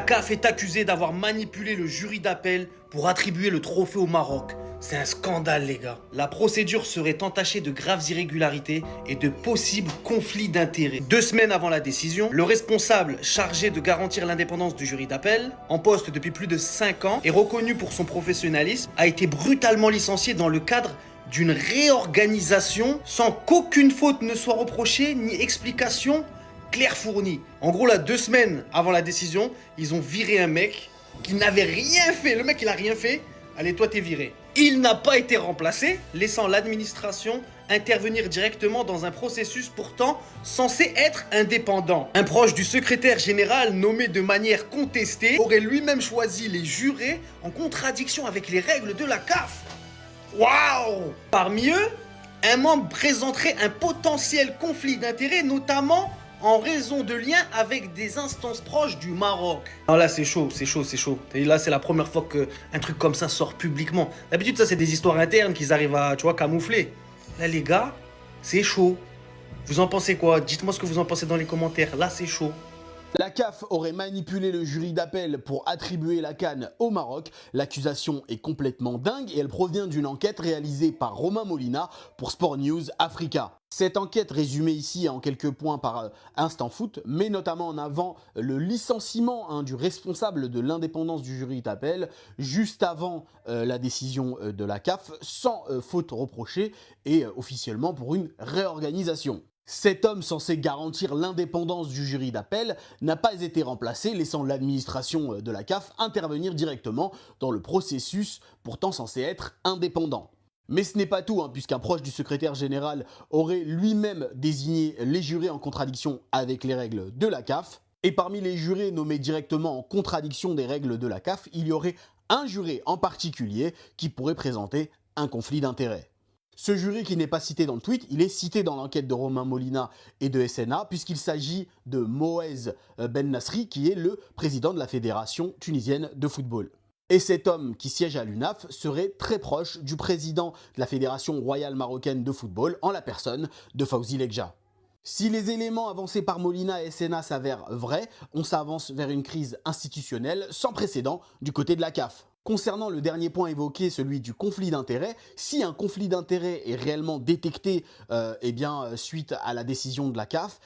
CAF est accusée d'avoir manipulé le jury d'appel pour attribuer le trophée au Maroc. C'est un scandale, les gars. La procédure serait entachée de graves irrégularités et de possibles conflits d'intérêts. 2 semaines avant la décision, le responsable chargé de garantir l'indépendance du jury d'appel, en poste depuis plus de 5 ans et reconnu pour son professionnalisme, a été brutalement licencié dans le cadre d'une réorganisation sans qu'aucune faute ne soit reprochée ni explication claire fournie. En gros, là, 2 semaines avant la décision, ils ont viré un mec qui n'avait rien fait. Le mec, il a rien fait. Allez, toi, t'es viré. Il n'a pas été remplacé, laissant l'administration intervenir directement dans un processus pourtant censé être indépendant. Un proche du secrétaire général, nommé de manière contestée, aurait lui-même choisi les jurés en contradiction avec les règles de la CAF. Waouh! Parmi eux, un membre présenterait un potentiel conflit d'intérêts, notamment en raison de liens avec des instances proches du Maroc. Non, là, c'est chaud, c'est chaud, c'est chaud. Et là, c'est la première fois qu'un truc comme ça sort publiquement. D'habitude, ça, c'est des histoires internes qu'ils arrivent à, tu vois, camoufler. Là, les gars, c'est chaud. Vous en pensez quoi? Dites-moi ce que vous en pensez dans les commentaires. Là, c'est chaud. La CAF aurait manipulé le jury d'appel pour attribuer la CAN au Maroc. L'accusation est complètement dingue et elle provient d'une enquête réalisée par Romain Molina pour Sport News Africa. Cette enquête résumée ici en quelques points par Instant Foot met notamment en avant le licenciement du responsable de l'indépendance du jury d'appel juste avant la décision de la CAF sans faute reprochée et officiellement pour une réorganisation. Cet homme censé garantir l'indépendance du jury d'appel n'a pas été remplacé, laissant l'administration de la CAF intervenir directement dans le processus pourtant censé être indépendant. Mais ce n'est pas tout, puisqu'un proche du secrétaire général aurait lui-même désigné les jurés en contradiction avec les règles de la CAF. Et parmi les jurés nommés directement en contradiction des règles de la CAF, il y aurait un juré en particulier qui pourrait présenter un conflit d'intérêts. Ce jury qui n'est pas cité dans le tweet, il est cité dans l'enquête de Romain Molina et de SNA puisqu'il s'agit de Moez Ben Nasri qui est le président de la Fédération tunisienne de football. Et cet homme qui siège à l'UNAF serait très proche du président de la Fédération royale marocaine de football en la personne de Fawzi Lekja. Si les éléments avancés par Molina et SNA s'avèrent vrais, on s'avance vers une crise institutionnelle sans précédent du côté de la CAF. Concernant le dernier point évoqué, celui du conflit d'intérêts, si un conflit d'intérêts est réellement détecté suite à la décision de la CAF,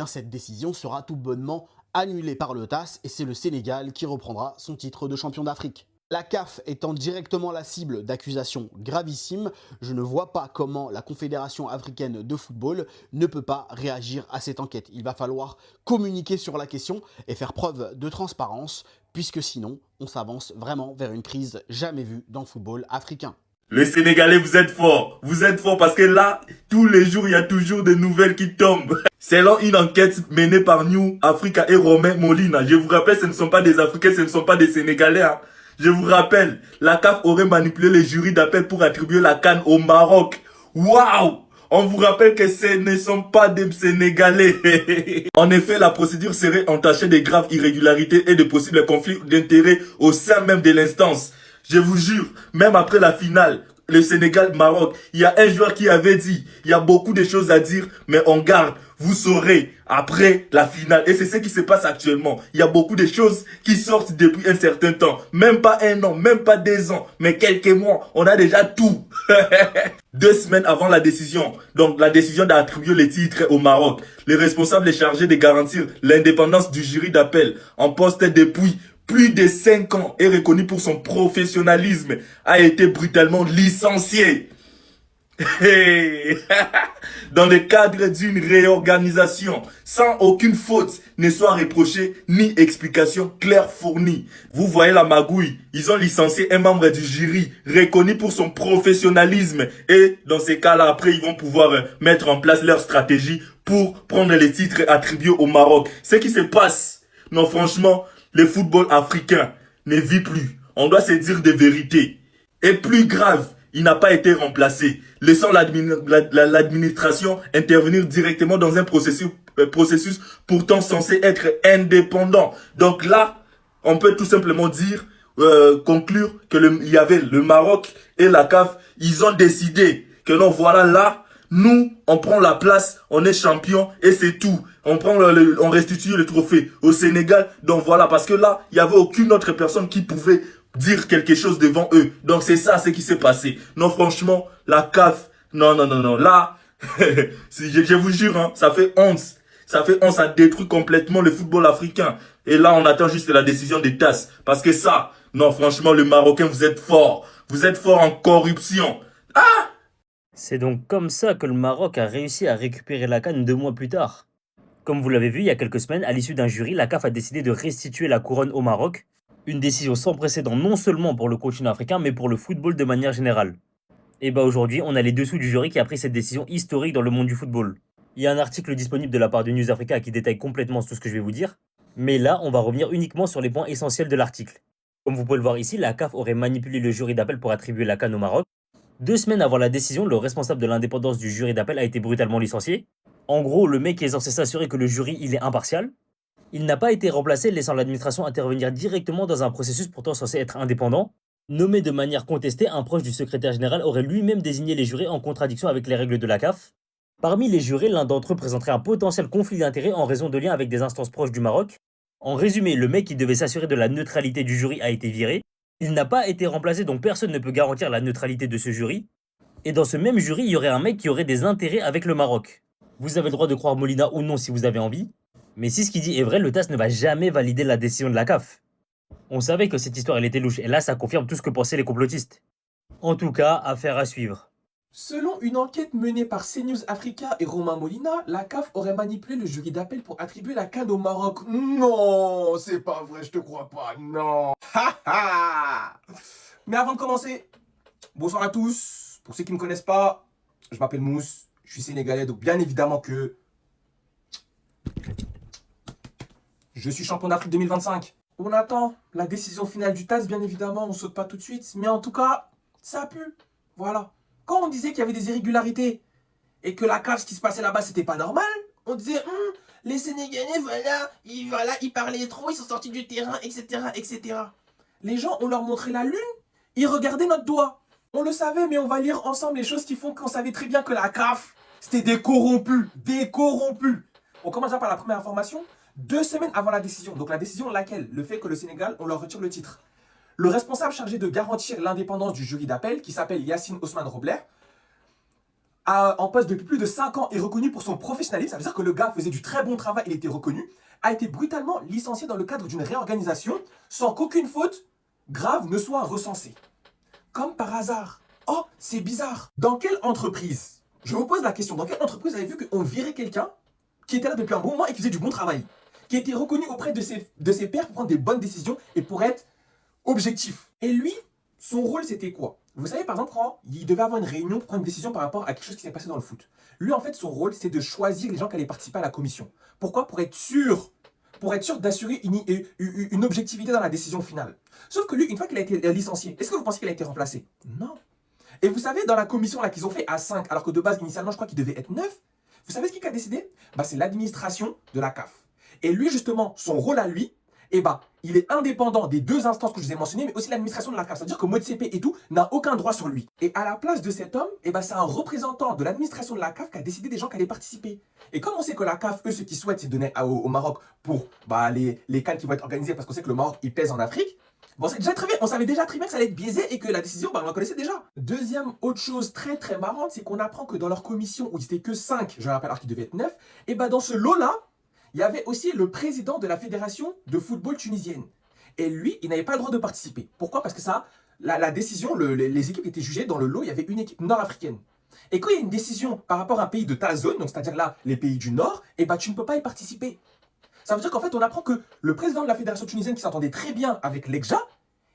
cette décision sera tout bonnement annulée par le TAS et c'est le Sénégal qui reprendra son titre de champion d'Afrique. La CAF étant directement la cible d'accusations gravissimes, je ne vois pas comment la Confédération africaine de football ne peut pas réagir à cette enquête. Il va falloir communiquer sur la question et faire preuve de transparence, puisque sinon, on s'avance vraiment vers une crise jamais vue dans le football africain. Les Sénégalais, vous êtes forts parce que là, tous les jours, il y a toujours des nouvelles qui tombent. Selon une enquête menée par New Africa et Romain Molina, je vous rappelle, ce ne sont pas des Africains, ce ne sont pas des Sénégalais, Je vous rappelle, la CAF aurait manipulé les jurys d'appel pour attribuer la CAN au Maroc. Waouh! On vous rappelle que ce ne sont pas des Sénégalais. En effet, la procédure serait entachée de graves irrégularités et de possibles conflits d'intérêts au sein même de l'instance. Je vous jure, même après la finale, le Sénégal-Maroc, il y a un joueur qui avait dit, il y a beaucoup de choses à dire, mais on garde. Vous saurez après la finale. Et c'est ce qui se passe actuellement. Il y a beaucoup de choses qui sortent depuis un certain temps. Même pas 1 an, même pas 2 ans, mais quelques mois. On a déjà tout. 2 semaines avant la décision. Donc la décision d'attribuer les titres au Maroc. Le responsable est chargé de garantir l'indépendance du jury d'appel en poste depuis plus de 5 ans et reconnu pour son professionnalisme, a été brutalement licencié. Dans le cadre d'une réorganisation, sans aucune faute ne soit reprochée ni explication claire fournie. Vous voyez la magouille, ils ont licencié un membre du jury reconnu pour son professionnalisme et dans ces cas-là, après, ils vont pouvoir mettre en place leur stratégie pour prendre les titres attribués au Maroc. Ce qui se passe, non franchement, le football africain ne vit plus. On doit se dire des vérités. Et plus grave, il n'a pas été remplacé, laissant l'administration intervenir directement dans un processus pourtant censé être indépendant. Donc là, on peut tout simplement dire, conclure que il y avait le Maroc et la CAF, ils ont décidé que non, voilà là, Nous, on prend la place, on est champion et c'est tout. On prend on restitue le trophée au Sénégal. Donc voilà, parce que là, il n'y avait aucune autre personne qui pouvait dire quelque chose devant eux. Donc c'est ça ce qui s'est passé. Non, franchement, la CAF, non. Là, je vous jure, hein, ça fait 11. Ça fait 11, ça détruit complètement le football africain. Et là, on attend juste la décision des TAS. Parce que ça, non, franchement, le Marocain, vous êtes fort. Vous êtes fort en corruption. C'est donc comme ça que le Maroc a réussi à récupérer la CAN 2 mois plus tard. Comme vous l'avez vu, il y a quelques semaines, à l'issue d'un jury, la CAF a décidé de restituer la couronne au Maroc. Une décision sans précédent non seulement pour le continent africain, mais pour le football de manière générale. Et bah aujourd'hui, on a les dessous du jury qui a pris cette décision historique dans le monde du football. Il y a un article disponible de la part de News Africa qui détaille complètement tout ce que je vais vous dire. Mais là, on va revenir uniquement sur les points essentiels de l'article. Comme vous pouvez le voir ici, la CAF aurait manipulé le jury d'appel pour attribuer la CAN au Maroc. 2 semaines avant la décision, le responsable de l'indépendance du jury d'appel a été brutalement licencié. En gros, le mec est censé s'assurer que le jury il est impartial. Il n'a pas été remplacé, laissant l'administration intervenir directement dans un processus pourtant censé être indépendant. Nommé de manière contestée, un proche du secrétaire général aurait lui-même désigné les jurés en contradiction avec les règles de la CAF. Parmi les jurés, l'un d'entre eux présenterait un potentiel conflit d'intérêts en raison de liens avec des instances proches du Maroc. En résumé, le mec qui devait s'assurer de la neutralité du jury a été viré. Il n'a pas été remplacé, donc personne ne peut garantir la neutralité de ce jury. Et dans ce même jury, il y aurait un mec qui aurait des intérêts avec le Maroc. Vous avez le droit de croire Molina ou non si vous avez envie. Mais si ce qu'il dit est vrai, le TAS ne va jamais valider la décision de la CAF. On savait que cette histoire elle était louche, et là ça confirme tout ce que pensaient les complotistes. En tout cas, affaire à suivre. Selon une enquête menée par CNews Africa et Romain Molina, la CAF aurait manipulé le jury d'appel pour attribuer la CAN au Maroc. Non, c'est pas vrai, je te crois pas, non. Mais avant de commencer, bonsoir à tous. Pour ceux qui ne me connaissent pas, je m'appelle Mousse, je suis sénégalais, donc bien évidemment que je suis champion d'Afrique 2025. On attend la décision finale du TAS, bien évidemment, on saute pas tout de suite, mais en tout cas, ça pue, voilà. Quand on disait qu'il y avait des irrégularités et que la CAF, ce qui se passait là-bas, c'était pas normal, on disait les Sénégalais, ils parlaient trop, ils sont sortis du terrain, etc. Les gens, on leur montrait la lune, ils regardaient notre doigt. On le savait, mais on va lire ensemble les choses qui font qu'on savait très bien que la CAF, c'était des corrompus. On commence déjà par la première information. 2 semaines avant la décision, donc la décision laquelle, le fait que le Sénégal, on leur retire le titre. Le responsable chargé de garantir l'indépendance du jury d'appel, qui s'appelle Yassine Osman Robler, en poste depuis plus de 5 ans et reconnu pour son professionnalisme, ça veut dire que le gars faisait du très bon travail, il était reconnu, a été brutalement licencié dans le cadre d'une réorganisation sans qu'aucune faute grave ne soit recensée. Comme par hasard. Oh, c'est bizarre. Dans quelle entreprise, je vous pose la question, dans quelle entreprise vous avez vu qu'on virait quelqu'un qui était là depuis un bon moment et qui faisait du bon travail, qui était reconnu auprès de ses pairs pour prendre des bonnes décisions et pour être objectif. Et lui, son rôle, c'était quoi? Vous savez, par exemple, quand il devait avoir une réunion pour prendre une décision par rapport à quelque chose qui s'est passé dans le foot. Lui, en fait, son rôle, c'est de choisir les gens qui allaient participer à la commission. Pourquoi? Pour être sûr d'assurer une objectivité dans la décision finale. Sauf que lui, une fois qu'il a été licencié, est-ce que vous pensez qu'il a été remplacé? Non. Et vous savez, dans la commission là qu'ils ont fait à 5, alors que de base, initialement, je crois qu'il devait être 9, vous savez ce qui a décidé? C'est l'administration de la CAF. Et lui, justement, son rôle à lui, il est indépendant des 2 instances que je vous ai mentionnées, mais aussi l'administration de la CAF. C'est-à-dire que Motsepe et tout n'a aucun droit sur lui. Et à la place de cet homme, c'est un représentant de l'administration de la CAF qui a décidé des gens qui allaient participer. Et comme on sait que la CAF, eux, ce qu'ils souhaitent, c'est donner au Maroc pour les CAN qui vont être organisées, parce qu'on sait que le Maroc, il pèse en Afrique. Bon, c'est déjà très bien. On savait déjà très bien que ça allait être biaisé et que la décision, on la connaissait déjà. Deuxième autre chose très très marrante, c'est qu'on apprend que dans leur commission, où ils étaient que 5, je rappelle alors qu'ils devaient être 9, dans ce lot-là, il y avait aussi le président de la fédération de football tunisienne. Et lui, il n'avait pas le droit de participer. Pourquoi? Parce que ça, la décision, les équipes étaient jugées. Dans le lot, il y avait une équipe nord-africaine. Et quand il y a une décision par rapport à un pays de ta zone, donc c'est-à-dire là, les pays du Nord, tu ne peux pas y participer. Ça veut dire qu'en fait, on apprend que le président de la fédération tunisienne qui s'entendait très bien avec l'ECJA,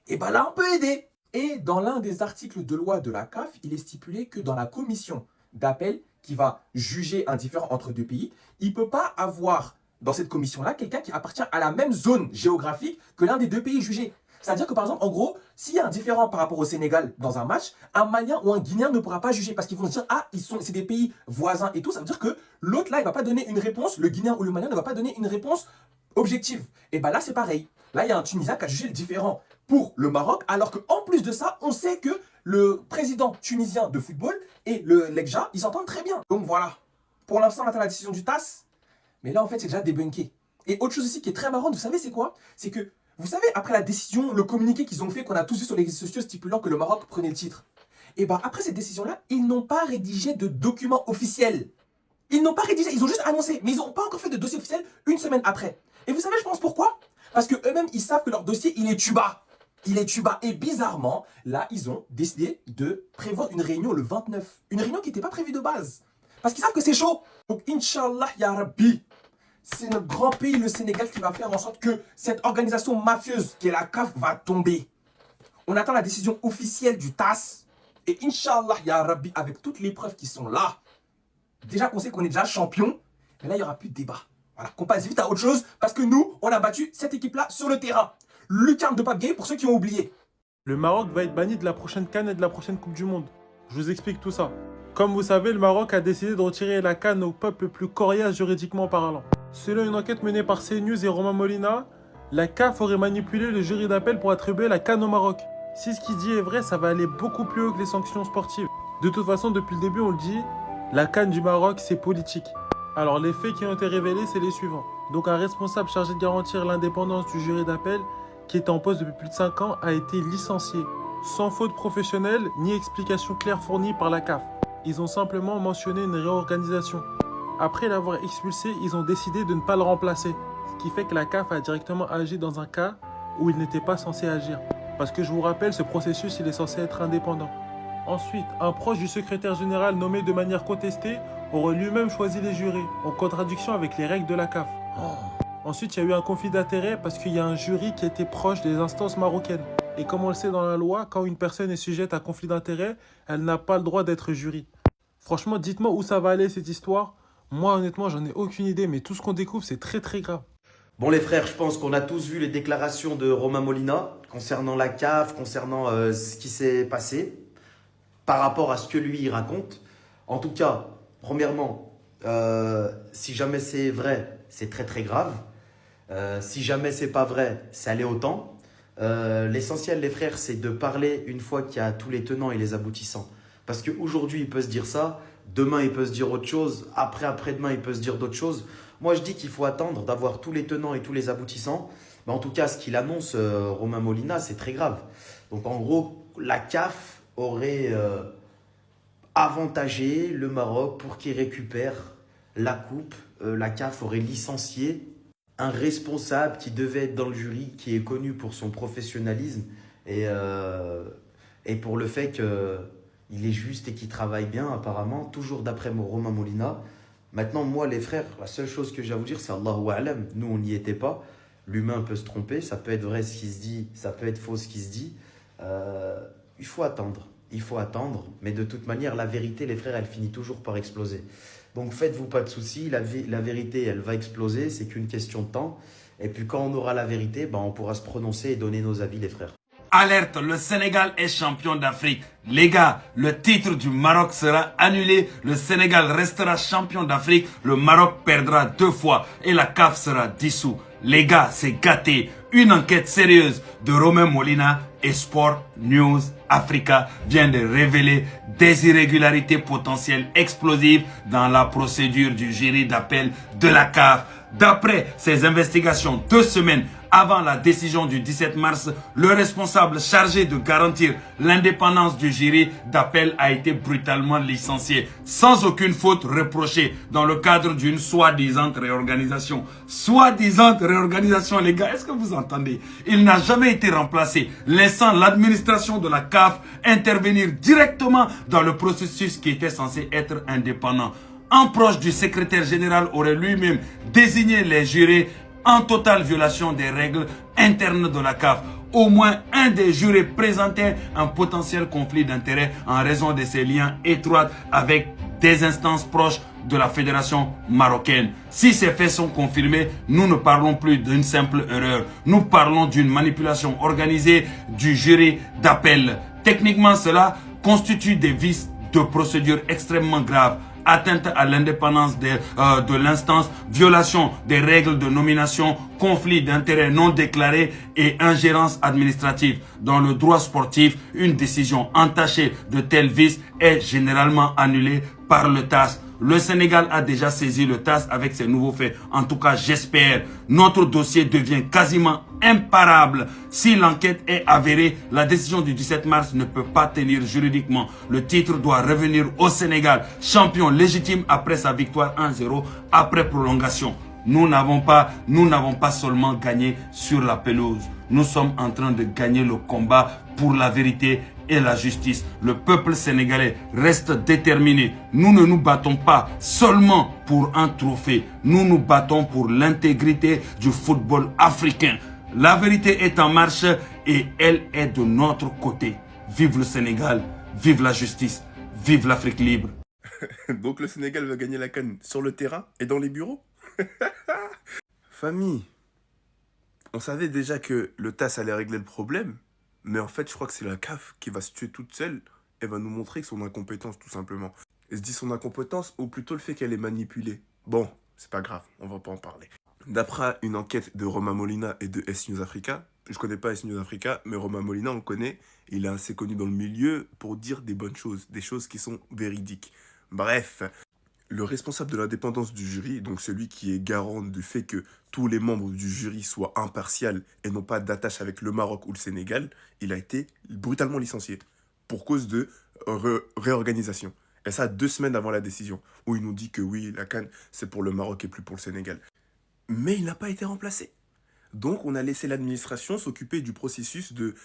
là, on peut aider. Et dans l'un des articles de loi de la CAF, il est stipulé que dans la commission d'appel qui va juger un différend entre 2 pays, il ne peut pas avoir dans cette commission-là quelqu'un qui appartient à la même zone géographique que l'un des 2 pays jugés. C'est-à-dire que par exemple, en gros, s'il y a un différend par rapport au Sénégal dans un match, un Malien ou un Guinéen ne pourra pas juger parce qu'ils vont se dire c'est des pays voisins et tout. Ça veut dire que l'autre là, il ne va pas donner une réponse, le Guinéen ou le Malien ne va pas donner une réponse objective. Et là, c'est pareil. Là, il y a un Tunisien qui a jugé le différend pour le Maroc, alors qu'en plus de ça, on sait que le président tunisien de football et le Legja, ils s'entendent très bien. Donc voilà. Pour l'instant, on attend la décision du TAS. Mais là, en fait, c'est déjà débunké. Et autre chose aussi qui est très marrante, vous savez, c'est quoi? C'est que, vous savez, après la décision, le communiqué qu'ils ont fait, qu'on a tous vu sur les réseaux sociaux stipulant que le Maroc prenait le titre. Et bien, après cette décision-là, ils n'ont pas rédigé de document officiel. Ils n'ont pas rédigé, ils ont juste annoncé. Mais ils n'ont pas encore fait de dossier officiel une semaine après. Et vous savez, je pense pourquoi? Parce que eux-mêmes, ils savent que leur dossier, il est tuba. Il est tuba. Et bizarrement, là, ils ont décidé de prévoir une réunion le 29. Une réunion qui n'était pas prévue de base. Parce qu'ils savent que c'est chaud. Donc, Inch'Allah, Ya Rabbi, c'est notre grand pays, le Sénégal, qui va faire en sorte que cette organisation mafieuse, qui est la CAF, va tomber. On attend la décision officielle du TAS. Et Inch'Allah, Ya Rabbi, avec toutes les preuves qui sont là, déjà qu'on sait qu'on est déjà champion, mais là, il n'y aura plus de débat. Voilà, qu'on passe vite à autre chose, parce que nous, on a battu cette équipe-là sur le terrain. Lucarne de Pape Gueye, pour ceux qui ont oublié. Le Maroc va être banni de la prochaine CAN et de la prochaine Coupe du Monde. Je vous explique tout ça. Comme vous savez, le Maroc a décidé de retirer la CAN au peuple le plus coriace juridiquement parlant. Selon une enquête menée par CNews et Romain Molina, la CAF aurait manipulé le jury d'appel pour attribuer la CAN au Maroc. Si ce qu'il dit est vrai, ça va aller beaucoup plus haut que les sanctions sportives. De toute façon, depuis le début, on le dit, la CAN du Maroc, c'est politique. Alors, les faits qui ont été révélés, c'est les suivants. Donc, un responsable chargé de garantir l'indépendance du jury d'appel, qui est en poste depuis plus de 5 ans, a été licencié. Sans faute professionnelle, ni explication claire fournie par la CAF. Ils ont simplement mentionné une réorganisation. Après l'avoir expulsé, ils ont décidé de ne pas le remplacer. Ce qui fait que la CAF a directement agi dans un cas où il n'était pas censé agir. Parce que je vous rappelle, ce processus, il est censé être indépendant. Ensuite, un proche du secrétaire général nommé de manière contestée aurait lui-même choisi les jurés, en contradiction avec les règles de la CAF. Ensuite, il y a eu un conflit d'intérêts parce qu'il y a un jury qui était proche des instances marocaines. Et comme on le sait dans la loi, quand une personne est sujette à conflit d'intérêts, elle n'a pas le droit d'être jury. Franchement, dites-moi où ça va aller cette histoire. Moi, honnêtement, j'en ai aucune idée, mais tout ce qu'on découvre, c'est très très grave. Bon les frères, je pense qu'on a tous vu les déclarations de Romain Molina concernant la CAF, concernant ce qui s'est passé, par rapport à ce que lui il raconte. En tout cas, premièrement, si jamais c'est vrai, c'est très très grave. Si jamais c'est pas vrai, c'est aller autant. L'essentiel les frères, c'est de parler une fois qu'il y a tous les tenants et les aboutissants. Parce qu'aujourd'hui il peut se dire ça, demain il peut se dire autre chose, après-demain il peut se dire d'autres choses. Moi, je dis qu'il faut attendre d'avoir tous les tenants et tous les aboutissants. Mais en tout cas, ce qu'il annonce, Romain Molina, c'est très grave. Donc, en gros, la CAF aurait avantagé le Maroc pour qu'il récupère la coupe. La CAF aurait licencié un responsable qui devait être dans le jury, qui est connu pour son professionnalisme et pour le fait qu'il est juste et qu'il travaille bien, apparemment, toujours d'après Romain Molina. Maintenant, moi, les frères, la seule chose que j'ai à vous dire, c'est Allahu A'lam. Nous, on n'y était pas. L'humain peut se tromper. Ça peut être vrai ce qui se dit. Ça peut être faux ce qui se dit. Il faut attendre. Il faut attendre. Mais de toute manière, la vérité, les frères, elle finit toujours par exploser. Donc, faites-vous pas de soucis. La vérité, elle va exploser. C'est qu'une question de temps. Et puis, quand on aura la vérité, ben, on pourra se prononcer et donner nos avis, les frères. Alerte, le Sénégal est champion d'Afrique. Les gars, le titre du Maroc sera annulé. Le Sénégal restera champion d'Afrique. Le Maroc perdra 2 fois et la CAF sera dissous. Les gars, c'est gâté. Une enquête sérieuse de Romain Molina et Sport News Africa vient de révéler des irrégularités potentielles explosives dans la procédure du jury d'appel de la CAF. D'après ces investigations, 2 semaines avant la décision du 17 mars, le responsable chargé de garantir l'indépendance du jury d'appel a été brutalement licencié, sans aucune faute reprochée, dans le cadre d'une soi-disant réorganisation. Soi-disant réorganisation, les gars, est-ce que vous entendez? Il n'a jamais été remplacé, laissant l'administration de la CAF intervenir directement dans le processus qui était censé être indépendant. Un proche du secrétaire général aurait lui-même désigné les jurés en totale violation des règles internes de la CAF. Au moins un des jurés présentait un potentiel conflit d'intérêts en raison de ses liens étroits avec des instances proches de la fédération marocaine. Si ces faits sont confirmés, nous ne parlons plus d'une simple erreur. Nous parlons d'une manipulation organisée du jury d'appel. Techniquement, cela constitue des vices de procédure extrêmement graves. atteinte à l'indépendance de l'instance, violation des règles de nomination, conflit d'intérêts non déclarés et ingérence administrative. Dans le droit sportif, une décision entachée de tels vices est généralement annulée par le TAS. Le Sénégal a déjà saisi le TAS avec ces nouveaux faits. En tout cas, j'espère. Notre dossier devient quasiment imparable. Si l'enquête est avérée, la décision du 17 mars ne peut pas tenir juridiquement. Le titre doit revenir au Sénégal, champion légitime après sa victoire 1-0 après prolongation. Nous n'avons pas seulement gagné sur la pelouse. Nous sommes en train de gagner le combat pour la vérité et la justice. Le peuple sénégalais reste déterminé. Nous ne nous battons pas seulement pour un trophée. Nous nous battons pour l'intégrité du football africain. La vérité est en marche et elle est de notre côté. Vive le Sénégal, vive la justice, vive l'Afrique libre. Donc le Sénégal va gagner la CAN sur le terrain et dans les bureaux? Famille, on savait déjà que le TAS allait régler le problème, mais en fait je crois que c'est la CAF qui va se tuer toute seule et va nous montrer son incompétence tout simplement. Et se dit son incompétence ou plutôt le fait qu'elle est manipulée. Bon, c'est pas grave, on va pas en parler. D'après une enquête de Romain Molina et de S News Africa, je connais pas S News Africa, mais Romain Molina on le connaît, il est assez connu dans le milieu pour dire des bonnes choses, des choses qui sont véridiques. Bref, le responsable de l'indépendance du jury, donc celui qui est garant du fait que tous les membres du jury soient impartials et n'ont pas d'attache avec le Maroc ou le Sénégal, il a été brutalement licencié pour cause de réorganisation. Et ça 2 semaines avant la décision, où ils nous dit que oui, la CAN, c'est pour le Maroc et plus pour le Sénégal. Mais il n'a pas été remplacé. Donc on a laissé l'administration s'occuper du processus de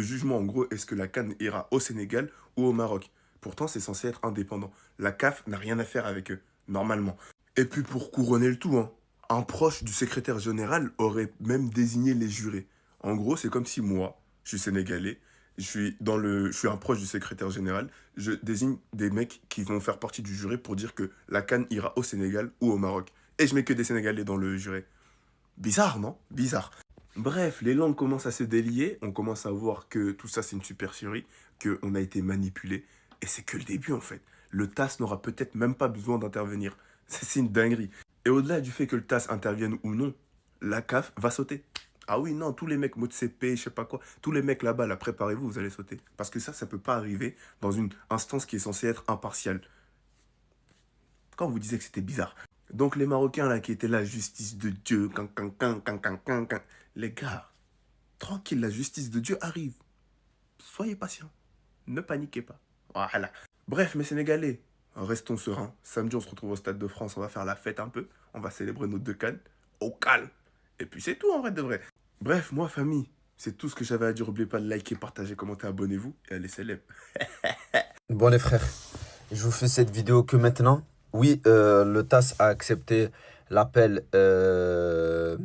jugement. En gros, est-ce que la CAN ira au Sénégal ou au Maroc? Pourtant, c'est censé être indépendant. La CAF n'a rien à faire avec eux, normalement. Et puis pour couronner le tout, un proche du secrétaire général aurait même désigné les jurés. En gros, c'est comme si moi, je suis sénégalais, je suis un proche du secrétaire général, je désigne des mecs qui vont faire partie du jury pour dire que la CAN ira au Sénégal ou au Maroc. Et je mets que des Sénégalais dans le jury. Bizarre, non? Bizarre. Bref, les langues commencent à se délier, on commence à voir que tout ça c'est une supercherie, qu'on a été manipulé. Et c'est que le début en fait. Le TAS n'aura peut-être même pas besoin d'intervenir. C'est une dinguerie. Et au-delà du fait que le TAS intervienne ou non, la CAF va sauter. Ah oui, non, tous les mecs MOTCP, je sais pas quoi, tous les mecs là-bas, là, préparez-vous, vous allez sauter. Parce que ça peut pas arriver dans une instance qui est censée être impartiale. Quand on vous disait que c'était bizarre. Donc les Marocains là qui étaient là, justice de Dieu, les gars, tranquille, la justice de Dieu arrive. Soyez patients, ne paniquez pas. Voilà. Bref, mes Sénégalais, restons sereins. Samedi, on se retrouve au Stade de France. On va faire la fête un peu. On va célébrer nos 2 CAN. Au calme. Et puis c'est tout en vrai de vrai. Bref, moi, famille, c'est tout ce que j'avais à dire. N'oubliez pas de liker, partager, commenter, abonnez-vous. Et allez, célèbre. Bon les frères, je vous fais cette vidéo que maintenant. Oui, le TAS a accepté l'appel de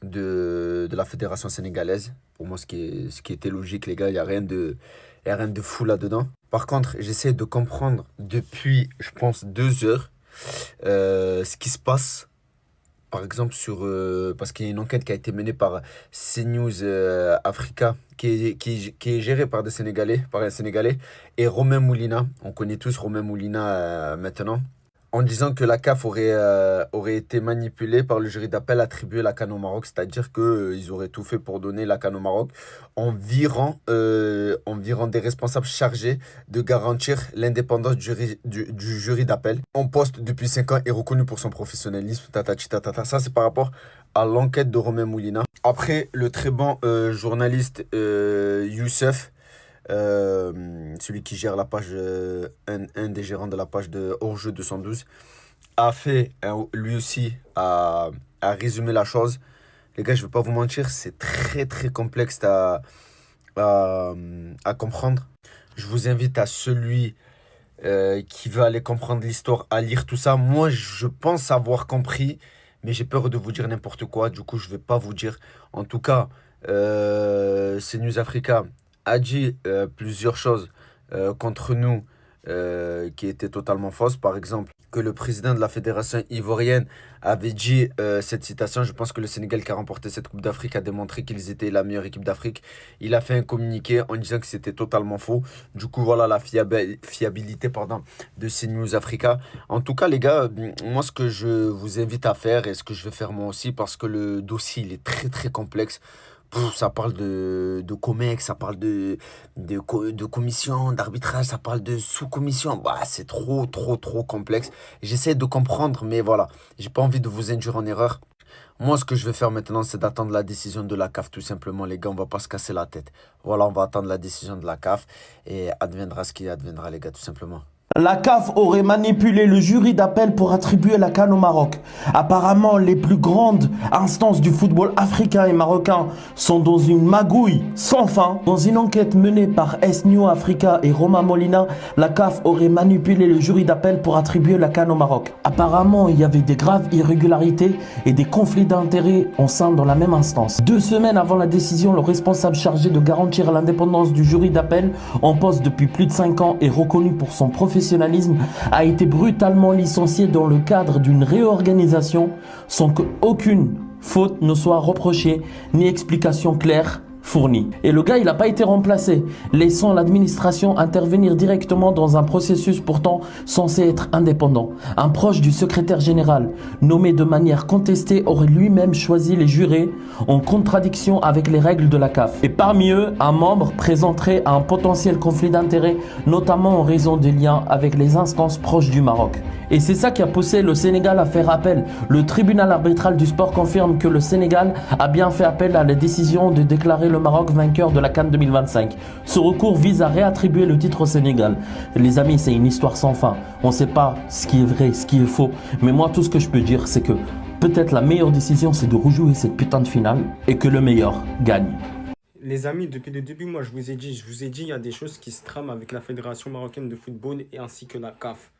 la fédération sénégalaise. Pour moi, ce qui était logique, les gars, il n'y a rien de fou là-dedans. Par contre, j'essaie de comprendre depuis, je pense, 2 heures ce qui se passe. Par exemple, parce qu'il y a une enquête qui a été menée par CNews Africa, qui est gérée par un Sénégalais, et Romain Molina. On connaît tous Romain Molina maintenant. En disant que la CAF aurait été manipulée par le jury d'appel attribué la CAN au Maroc, c'est-à-dire qu'ils auraient tout fait pour donner la CAN au Maroc en virant des responsables chargés de garantir l'indépendance du jury d'appel. En poste depuis 5 ans et reconnu pour son professionnalisme. Ça, c'est par rapport à l'enquête de Romain Molina. Après, le très bon journaliste Youssef, celui qui gère la page, un des gérants de la page de Hors-jeu 212, a fait lui aussi à résumer la chose. Les gars, je ne vais pas vous mentir, c'est très très complexe à comprendre. Je vous invite à celui qui veut aller comprendre l'histoire à lire tout ça. Moi, je pense avoir compris, mais j'ai peur de vous dire n'importe quoi. Du coup, je ne vais pas vous dire. En tout cas, CNews Africa a dit plusieurs choses contre nous qui étaient totalement fausses. Par exemple, que le président de la fédération ivoirienne avait dit cette citation. Je pense que le Sénégal qui a remporté cette Coupe d'Afrique a démontré qu'ils étaient la meilleure équipe d'Afrique. Il a fait un communiqué en disant que c'était totalement faux. Du coup, voilà la fiabilité de CNews Africa. En tout cas, les gars, moi, ce que je vous invite à faire et ce que je vais faire moi aussi, parce que le dossier, il est très, très complexe. Ça parle de COMEX, ça parle de commission, d'arbitrage, ça parle de sous-commission. Bah, c'est trop, trop, trop complexe. J'essaie de comprendre, mais voilà, j'ai pas envie de vous induire en erreur. Moi, ce que je vais faire maintenant, c'est d'attendre la décision de la CAF, tout simplement, les gars. On va pas se casser la tête. Voilà, on va attendre la décision de la CAF et adviendra ce qui adviendra, les gars, tout simplement. La CAF aurait manipulé le jury d'appel pour attribuer la CAN au Maroc. Apparemment, les plus grandes instances du football africain et marocain sont dans une magouille sans fin. Dans une enquête menée par S-New Africa et Romain Molina, la CAF aurait manipulé le jury d'appel pour attribuer la CAN au Maroc. Apparemment, il y avait des graves irrégularités et des conflits d'intérêts au sein de la même instance. 2 semaines avant la décision, le responsable chargé de garantir l'indépendance du jury d'appel, en poste depuis plus de 5 ans et reconnu pour son professionnalisme, a été brutalement licencié dans le cadre d'une réorganisation sans qu'aucune faute ne soit reprochée ni explication claire fournie. Et le gars, il n'a pas été remplacé, laissant l'administration intervenir directement dans un processus pourtant censé être indépendant. Un proche du secrétaire général, nommé de manière contestée, aurait lui-même choisi les jurés en contradiction avec les règles de la CAF. Et parmi eux, un membre présenterait un potentiel conflit d'intérêts, notamment en raison des liens avec les instances proches du Maroc. Et c'est ça qui a poussé le Sénégal à faire appel. Le tribunal arbitral du sport confirme que le Sénégal a bien fait appel à la décision de déclarer le Maroc vainqueur de la CAN 2025. Ce recours vise à réattribuer le titre au Sénégal. Les amis, c'est une histoire sans fin. On ne sait pas ce qui est vrai, ce qui est faux. Mais moi, tout ce que je peux dire, c'est que peut-être la meilleure décision, c'est de rejouer cette putain de finale et que le meilleur gagne. Les amis, depuis le début, moi, je vous ai dit, il y a des choses qui se trament avec la Fédération marocaine de football et ainsi que la CAF.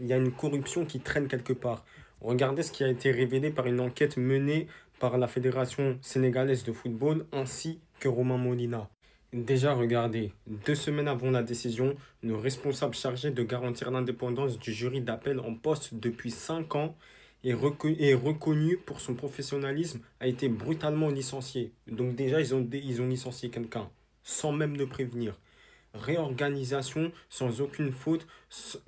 Il y a une corruption qui traîne quelque part. Regardez ce qui a été révélé par une enquête menée par la Fédération sénégalaise de football ainsi que Romain Molina. Déjà, regardez, 2 semaines avant la décision, le responsable chargé de garantir l'indépendance du jury d'appel en poste depuis 5 ans et reconnu pour son professionnalisme a été brutalement licencié. Donc déjà, ils ont licencié quelqu'un sans même le prévenir. Réorganisation sans aucune faute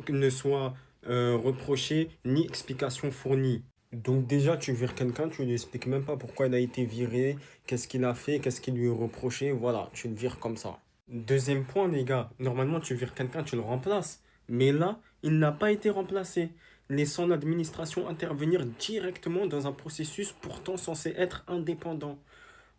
ne soit reprochée ni explication fournie. Donc déjà, tu vires quelqu'un, tu lui expliques même pas pourquoi il a été viré, qu'est-ce qu'il a fait, qu'est-ce qu'il lui est reproché, voilà, tu le vires comme ça. Deuxième point, les gars, normalement tu vires quelqu'un, tu le remplaces. Mais là, il n'a pas été remplacé, laissant l'administration intervenir directement dans un processus pourtant censé être indépendant.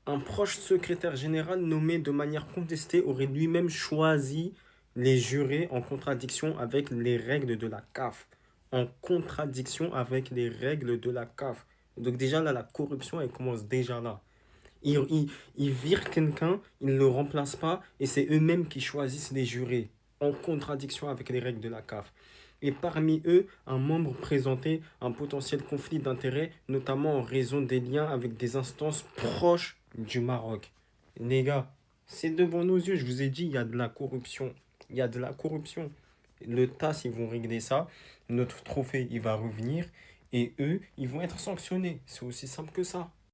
Un proche secrétaire général nommé de manière contestée aurait lui-même choisi les jurés en contradiction avec les règles de la CAF. En contradiction avec les règles de la CAF. Donc déjà là, la corruption, elle commence déjà là. Ils virent quelqu'un, ils ne le remplacent pas et c'est eux-mêmes qui choisissent les jurés. En contradiction avec les règles de la CAF. Et parmi eux, un membre présentait un potentiel conflit d'intérêts, notamment en raison des liens avec des instances proches du Maroc. Les gars, c'est devant nos yeux, je vous ai dit, il y a de la corruption. Il y a de la corruption. Le TAS, ils vont régler ça. Notre trophée, il va revenir. Et eux, ils vont être sanctionnés. C'est aussi simple que ça.